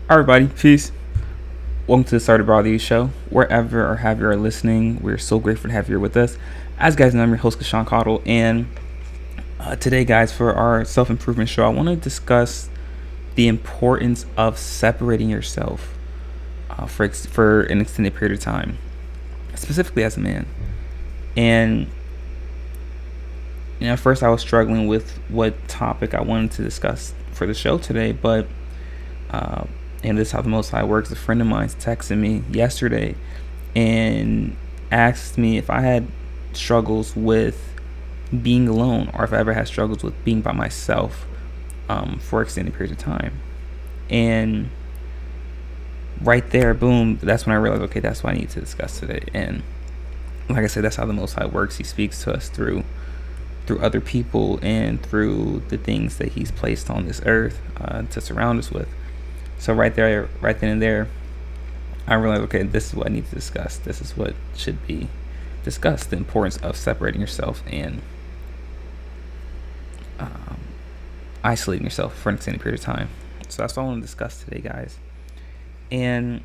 Hi, everybody. Peace. Welcome to the Start of Brother Show. Wherever or have you are listening, we're so grateful to have you here with us. As you guys know, I'm your host, Casuan Cottle, and today, guys, for our self improvement show, I want to discuss the importance of separating yourself for an extended period of time, specifically as a man. And at first, I was struggling with what topic I wanted to discuss for the show today, but uh, and this is how the Most High works. A friend of mine texted me yesterday and asked me if I had struggles with being alone or if I ever had struggles with being by myself for extended periods of time. And right there, boom, that's when I realized, okay, that's what I need to discuss today. And like I said, that's how the Most High works. He speaks to us through other people and through the things that He's placed on this earth to surround us with. So right there, right then and there, I realized, okay, this is what I need to discuss. This is what should be discussed: the importance of separating yourself and um, isolating yourself for an extended period of time. So that's what I want to discuss today, guys. And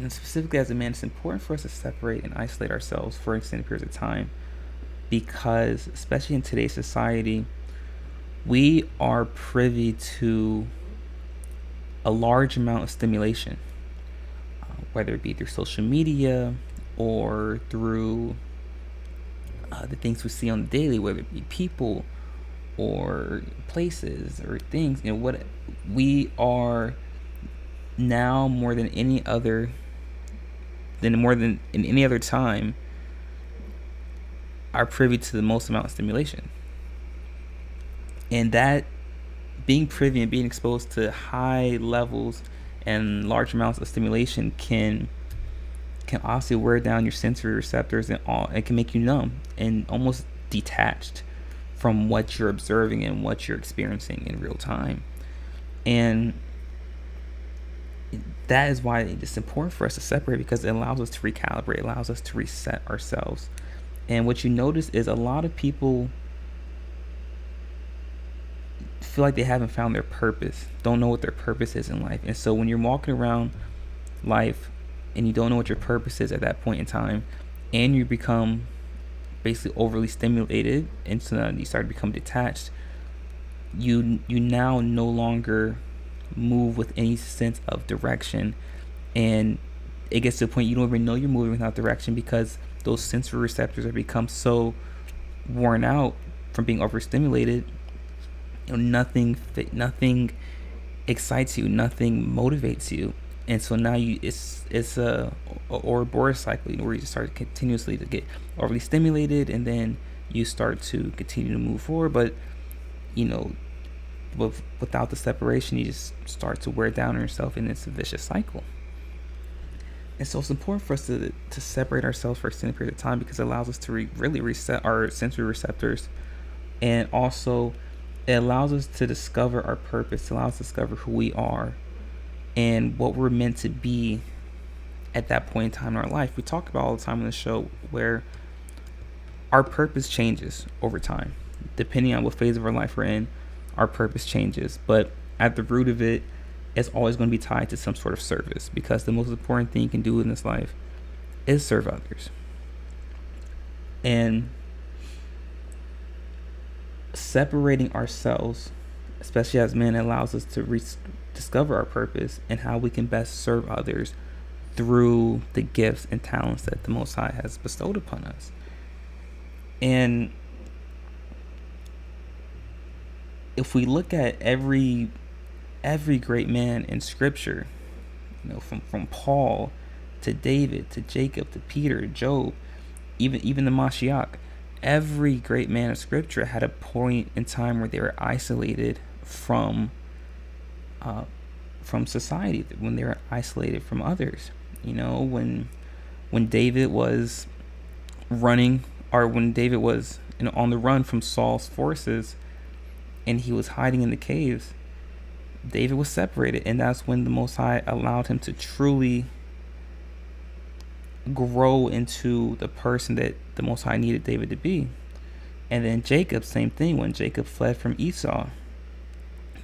specifically as a man, it's important for us to separate and isolate ourselves for extended periods of time because, especially in today's society, we are privy to a large amount of stimulation, whether it be through social media or through the things we see on the daily, whether it be people or places or things. What we are now more than in any other time are privy to the most amount of stimulation. And that being privy and being exposed to high levels and large amounts of stimulation can obviously wear down your sensory receptors and all. It can make you numb and almost detached from what you're observing and what you're experiencing in real time. And that is why it's important for us to separate, because it allows us to recalibrate, it allows us to reset ourselves. And what you notice is a lot of people feel like they haven't found their purpose, don't know what their purpose is in life. And so when you're walking around life and you don't know what your purpose is at that point in time, and you become basically overly stimulated, and so you start to become detached, you now no longer move with any sense of direction, and it gets to a point you don't even know you're moving without direction because those sensory receptors have become so worn out from being overstimulated. Nothing excites you, nothing motivates you, and so now it's a Ouroboros cycle, where you start continuously to get overly stimulated, and then you start to continue to move forward, but you know without the separation, you just start to wear down on yourself, and it's a vicious cycle. And so it's important for us to separate ourselves for an extended period of time because it allows us to really reset our sensory receptors, and also it allows us to discover our purpose, it allows us to discover who we are and what we're meant to be at that point in time in our life. We talk about all the time on the show where our purpose changes over time. Depending on what phase of our life we're in, our purpose changes. But at the root of it, it's always going to be tied to some sort of service, because the most important thing you can do in this life is serve others. And separating ourselves, especially as men, allows us to discover our purpose and how we can best serve others through the gifts and talents that the Most High has bestowed upon us. And if we look at every great man in Scripture, from Paul to David to Jacob to Peter, Job, even the Mashiach, every great man of Scripture had a point in time where they were isolated from society, when they were isolated from others. When David was running, or when David was on the run from Saul's forces, and he was hiding in the caves, David was separated, and that's when the Most High allowed him to truly grow into the person that the Most High needed David to be. And then Jacob, same thing. When Jacob fled from Esau,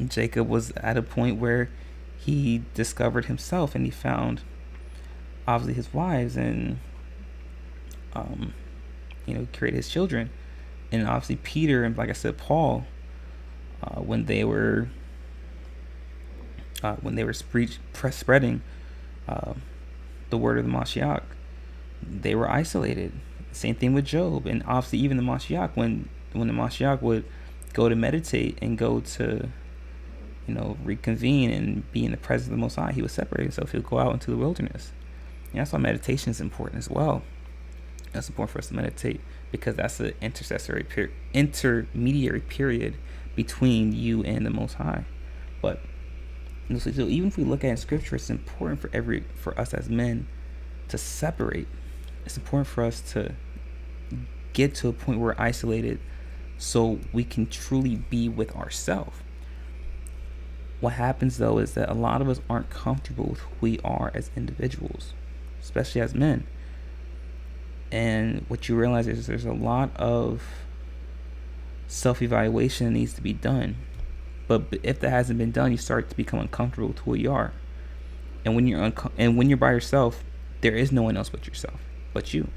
Jacob was at a point where he discovered himself, and he found obviously his wives, and um, created his children. And obviously Peter and, like I said, Paul, when they were spreading uh, the word of the Mashiach, they were isolated. Same thing with Job, and obviously even the Mashiach, when the Mashiach would go to meditate and go to reconvene and be in the presence of the Most High, he would separate himself. He would go out into the wilderness. And that's why meditation is important as well. That's important for us to meditate, because that's the intermediary period between you and the Most High. But so even if we look at it in Scripture, it's important for us as men to separate. It's important for us to get to a point where we're isolated, so we can truly be with ourselves. What happens though is that a lot of us aren't comfortable with who we are as individuals, especially as men. And what you realize is there's a lot of self-evaluation that needs to be done. But if that hasn't been done, you start to become uncomfortable with who you are. And when you're by yourself, there is no one else but yourself, but you.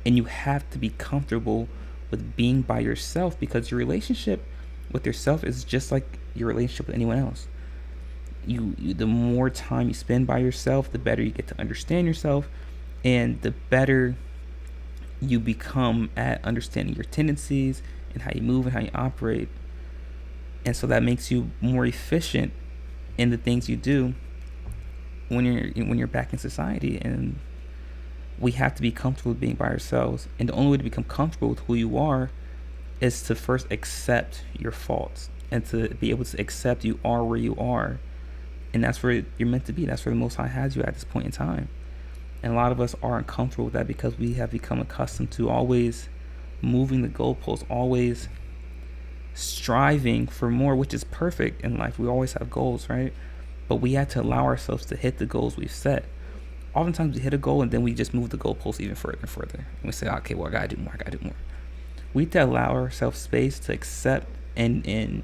And you have to be comfortable with being by yourself, because your relationship with yourself is just like your relationship with anyone else. You the more time you spend by yourself, the better you get to understand yourself, and the better you become at understanding your tendencies and how you move and how you operate. And so that makes you more efficient in the things you do when you're back in society. And we have to be comfortable with being by ourselves. And the only way to become comfortable with who you are is to first accept your faults, and to be able to accept you are where you are. And that's where you're meant to be. That's where the Most High has you at this point in time. And a lot of us are uncomfortable with that, because we have become accustomed to always moving the goalposts, always striving for more, which is perfect in life. We always have goals, right? But we have to allow ourselves to hit the goals we've set. Oftentimes we hit a goal and then we just move the goalposts even further and further. And we say, okay, well, I gotta do more. We have to allow ourselves space to accept and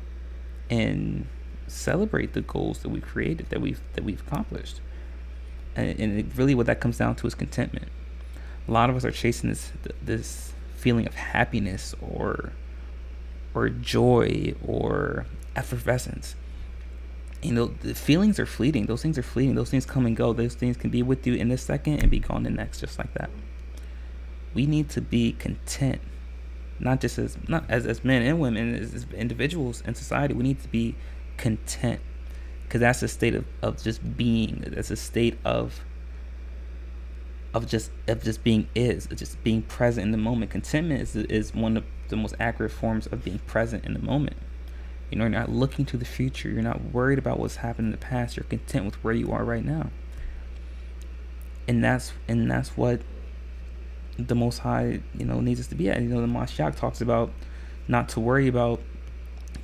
celebrate the goals that we've created, that we've accomplished. And really what that comes down to is contentment. A lot of us are chasing this feeling of happiness or joy or effervescence. The feelings are fleeting. Those things are fleeting. Those things come and go. Those things can be with you in this second and be gone the next, just like that. We need to be content, not as men and women, as individuals in society. We need to be content, because that's a state of just being. That's a state of just being, just being present in the moment. Contentment is one of the most accurate forms of being present in the moment. You're not looking to the future. You're not worried about what's happened in the past. You're content with where you are right now. And that's what the Most High, needs us to be at. The Mashiach talks about not to worry about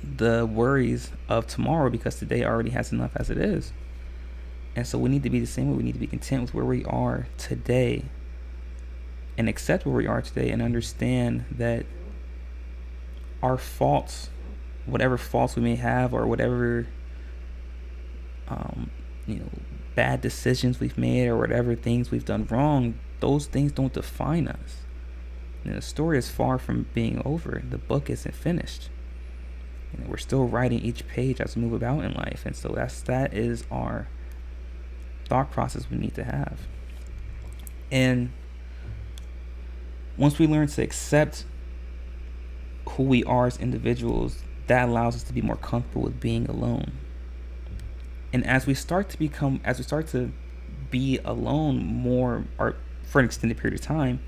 the worries of tomorrow, because today already has enough as it is. And so we need to be the same way. We need to be content with where we are today, and accept where we are today, and understand that our faults, whatever faults we may have, or whatever bad decisions we've made, or whatever things we've done wrong, those things don't define us. The story is far from being over. The book isn't finished. We're still writing each page as we move about in life. And so that is our thought process we need to have. And once we learn to accept who we are as individuals, that allows us to be more comfortable with being alone. And as we start to be alone more, or for an extended period of time,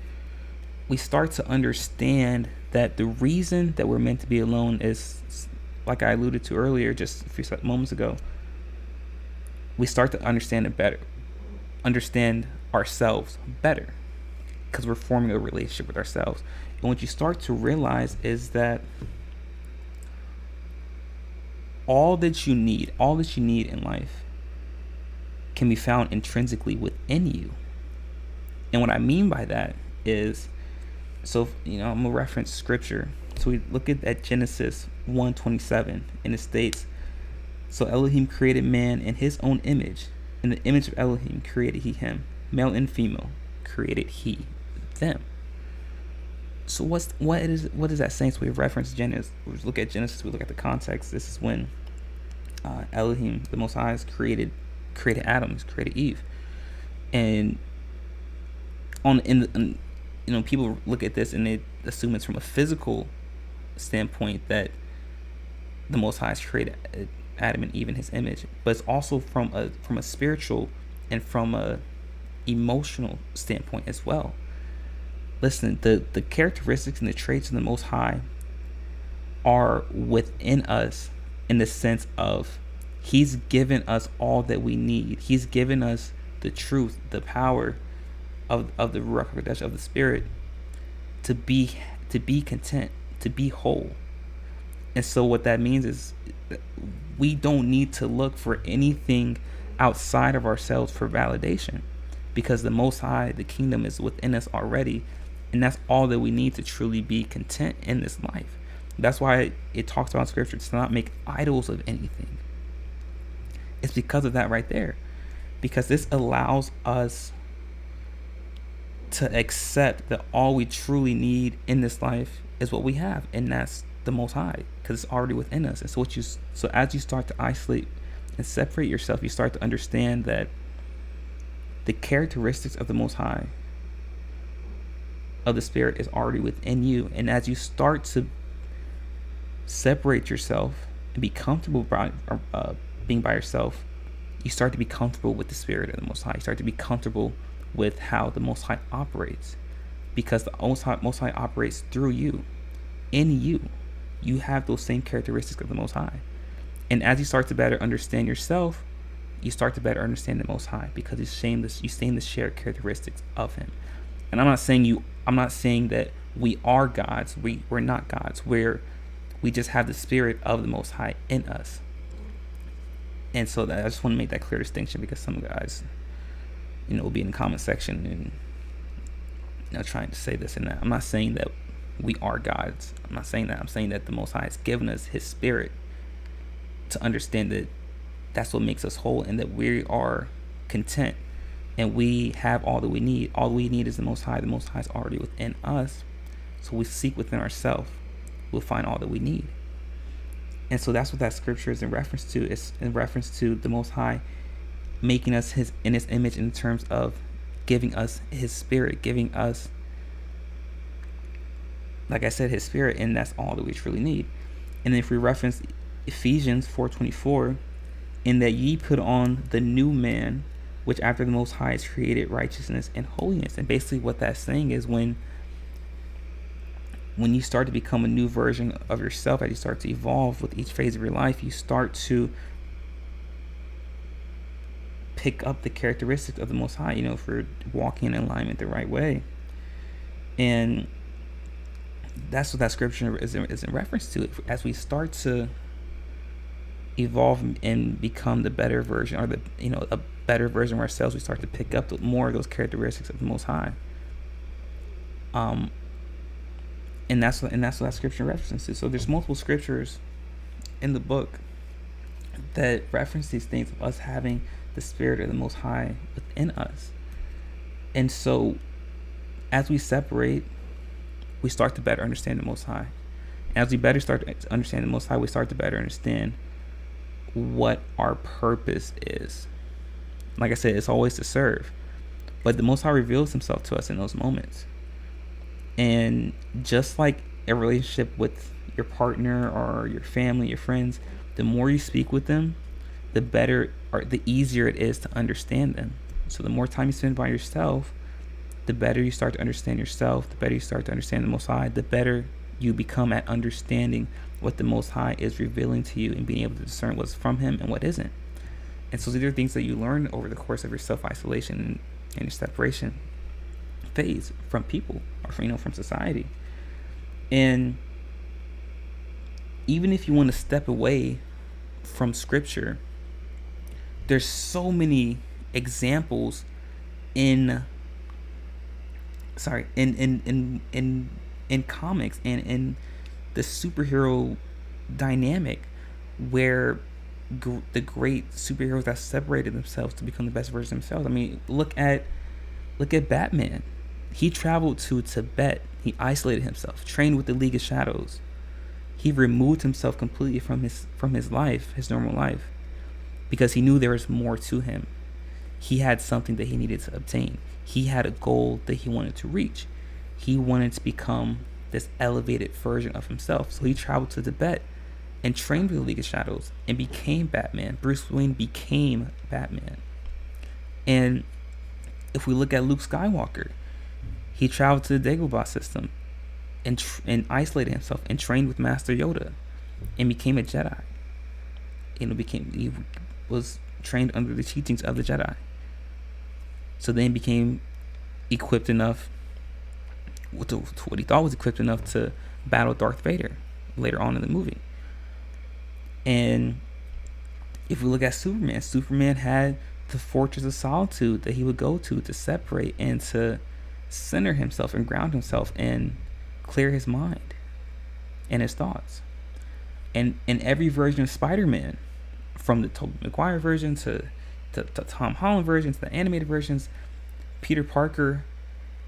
we start to understand that the reason that we're meant to be alone is, like I alluded to earlier, just a few moments ago. We start to understand ourselves better, because we're forming a relationship with ourselves. And what you start to realize is that all that you need in life can be found intrinsically within you. And what I mean by that is, so I'm gonna reference scripture. So we look at Genesis 1:27, and it states, So Elohim created man in his own image. In the image of Elohim created he him. Male and female created he them. So what is that saying? So we reference Genesis. We look at Genesis. We look at the context. This is when Elohim, the Most High, created Adam. He's created Eve, and people look at this and they assume it's from a physical standpoint that the Most High has created Adam and Eve in His image, but it's also from a spiritual and from a emotional standpoint as well. Listen, the characteristics and the traits of the Most High are within us in the sense of He's given us all that we need. He's given us the truth, the power of the Ruach HaKodesh, of the Spirit, to be content, to be whole. And so what that means is we don't need to look for anything outside of ourselves for validation, because the Most High, the kingdom, is within us already, and that's all that we need to truly be content in this life. That's why it talks about in Scripture to not make idols of anything. It's because of that right there, because this allows us to accept that all we truly need in this life is what we have, and that's the Most High, because it's already within us. And so as you start to isolate and separate yourself, you start to understand that the characteristics of the Most High, of the Spirit, is already within you. And as you start to separate yourself and be comfortable being by yourself, you start to be comfortable with the Spirit of the Most High. You start to be comfortable with how the Most High operates, because the Most High operates through you, in you. You have those same characteristics of the Most High. And as you start to better understand yourself, you start to better understand the Most High, because you same the shared characteristics of Him. And I'm not saying that we are gods. We're not gods. We just have the Spirit of the Most High in us. And so I just want to make that clear distinction, because some guys, will be in the comment section and trying to say this and that. I'm not saying that we are gods. I'm not saying that. I'm saying that the Most High has given us His Spirit to understand that that's what makes us whole, and that we are content, and we have all that we need. All we need is the Most High. The Most High is already within us. So we seek within ourselves, we'll find all that we need. And so that's what that scripture is in reference to. It's in reference to the Most High making us in His image, in terms of giving us His Spirit, giving us, like I said, His Spirit, and that's all that we truly need. And if we reference Ephesians 4:24, in that ye put on the new man, which after the Most High is created righteousness and holiness. And basically what that's saying is when you start to become a new version of yourself, as you start to evolve with each phase of your life, you start to pick up the characteristics of the Most High, for walking in alignment the right way. And that's what that scripture is in reference to. As we start to evolve and become the better version, or a better version of ourselves, we start to pick up more of those characteristics of the Most High. And that's what that scripture references to. So there's multiple scriptures in the book that reference these things of us having the Spirit of the Most High within us. And so as we separate, we start to better understand the Most High. As we better start to understand the Most High, we start to better understand what our purpose is. Like I said, it's always to serve. But the Most High reveals Himself to us in those moments. And just like a relationship with your partner or your family, your friends, the more you speak with them, the better or the easier it is to understand them. So the more time you spend by yourself, the better you start to understand yourself, the better you start to understand the Most High, the better you become at understanding what the Most High is revealing to you, and being able to discern what's from Him and what isn't. And so these are things that you learn over the course of your self-isolation and your separation phase from people, or from society. And even if you want to step away from Scripture, there's so many examples in comics and in the superhero dynamic where the great superheroes that separated themselves to become the best version of themselves. I mean, look at Batman. He traveled to Tibet. He isolated himself, trained with the League of Shadows. He removed himself completely from his life, his normal life, because he knew there was more to him. He had something that he needed to obtain. He had a goal that he wanted to reach. He wanted to become this elevated version of himself. So he traveled to Tibet and trained with the League of Shadows and became Batman. Bruce Wayne became Batman. And if we look at Luke Skywalker, he traveled to the Dagobah system and isolated himself and trained with Master Yoda and became a Jedi. He was trained under the teachings of the Jedi. So then became equipped enough to what he thought was equipped enough to battle Darth Vader later on in the movie. And if we look at Superman had the Fortress of Solitude that he would go to separate and to center himself and ground himself and clear his mind and his thoughts. And in every version of Spider-Man, from the Tobey Maguire version to Tom Holland version to the animated versions, Peter Parker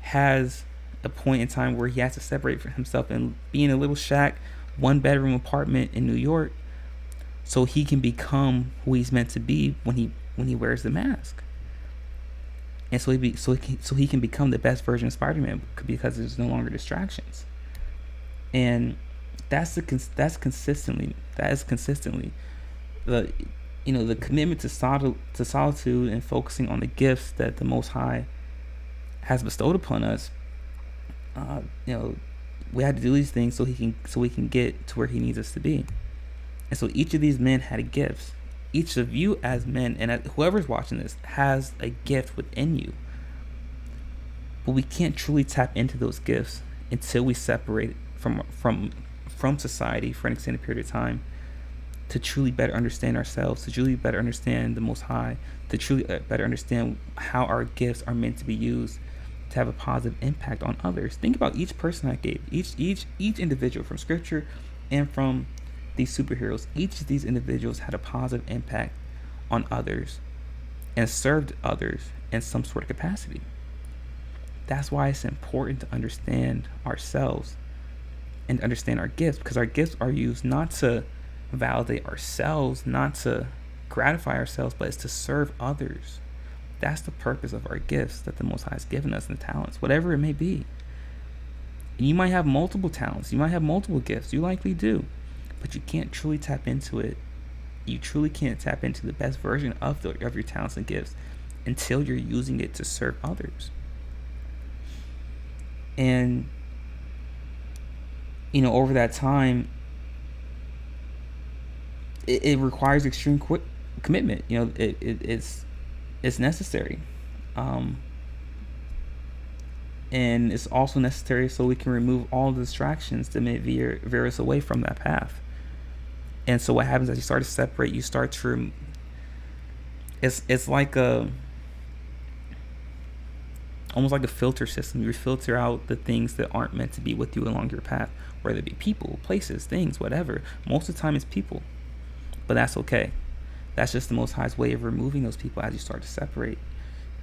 has a point in time where he has to separate from himself and be in a little shack, 1-bedroom apartment in New York, so he can become who he's meant to be when he wears the mask. And so he can become the best version of Spider-Man because there's no longer distractions. And that is consistently the commitment to solitude and focusing on the gifts that the Most High has bestowed upon us. We had to do these things so we can get to where he needs us to be. And so each of these men had gifts. Each of you as men, and whoever's watching this, has a gift within you. But we can't truly tap into those gifts until we separate from society for an extended period of time, to truly better understand ourselves, to truly better understand the Most High, to truly better understand how our gifts are meant to be used to have a positive impact on others. Think about each person I gave, each individual from Scripture and from these superheroes. Each of these individuals had a positive impact on others and served others in some sort of capacity. That's why it's important to understand ourselves and understand our gifts, because our gifts are used not to validate ourselves, not to gratify ourselves, but it's to serve others. That's the purpose of our gifts that the Most High has given us, and the talents, whatever it may be. And you might have multiple talents, you might have multiple gifts, you likely do, but you can't truly tap into it. You truly can't tap into the best version of your talents and gifts until you're using it to serve others. And over that time, it requires extreme commitment. It's necessary, and it's also necessary so we can remove all the distractions that may veer us away from that path. And so what happens as you start to separate, you start to it's like almost like a filter system. You filter out the things that aren't meant to be with you along your path, whether it be people, places, things, whatever. Most of the time it's people, but that's okay. That's just the Most High's way of removing those people as you start to separate.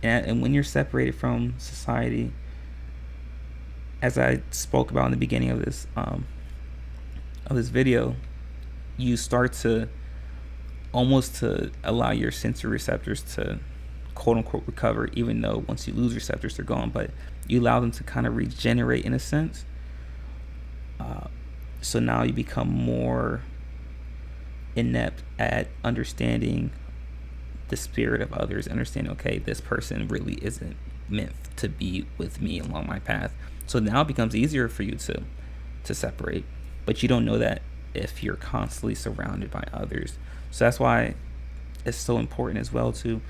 And when you're separated from society, as I spoke about in the beginning of this video, you start to almost to allow your sensory receptors to quote unquote recover, even though once you lose receptors they're gone, but you allow them to kind of regenerate in a sense. So now you become more inept at understanding the spirit of others, understanding, okay, this person really isn't meant to be with me along my path. So now it becomes easier for you to separate, but you don't know that if you're constantly surrounded by others. So that's why it's so important as well to,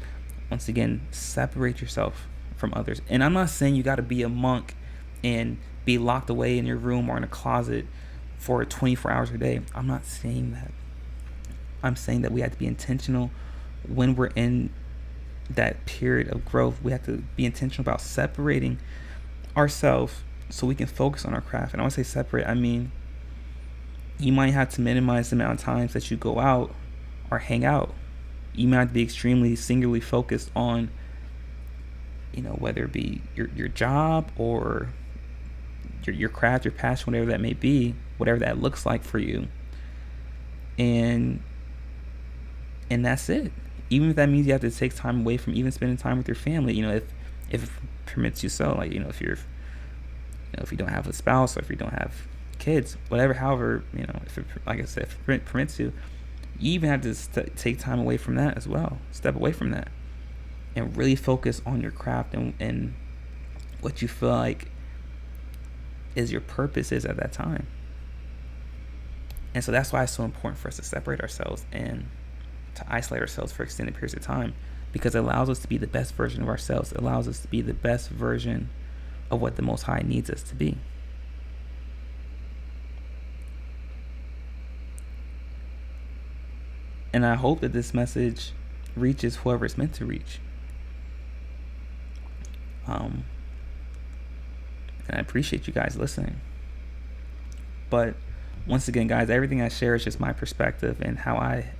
once again, separate yourself from others. And I'm not saying you got to be a monk and be locked away in your room or in a closet for 24 hours a day. I'm not saying that. I'm saying that we have to be intentional when we're in that period of growth. We have to be intentional about separating ourselves so we can focus on our craft. And I want to say separate, I mean, you might have to minimize the amount of times that you go out or hang out. You might have to be extremely singularly focused on, whether it be your job or your craft, your passion, whatever that may be, whatever that looks like for you. And that's it. Even if that means you have to take time away from even spending time with your family, if it permits you so, like, if you don't have a spouse or if you don't have kids, whatever, however, if it, like I said, if it permits you, you even have to take time away from that as well. Step away from that and really focus on your craft and what you feel like is your purpose is at that time. And so that's why it's so important for us to separate ourselves and to isolate ourselves for extended periods of time, because it allows us to be the best version of ourselves. It allows us to be the best version of what the Most High needs us to be. And I hope that this message reaches whoever it's meant to reach. And I appreciate you guys listening. But once again, guys, everything I share is just my perspective and how I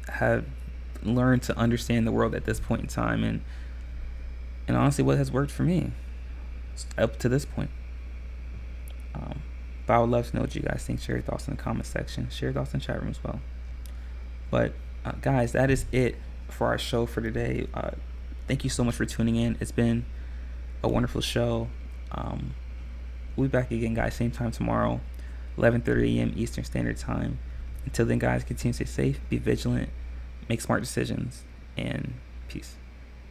have learned to understand the world at this point in time, and honestly what has worked for me up to this point. But I would love to know what you guys think. Share your thoughts in the comment section. Share your thoughts in the chat room as well. But guys, that is it for our show for today. Thank you so much for tuning in. It's been a wonderful show. We'll be back again, guys, same time tomorrow, 11:30 a.m. Eastern Standard Time. Until then, guys, continue to stay safe, be vigilant, make smart decisions, and peace.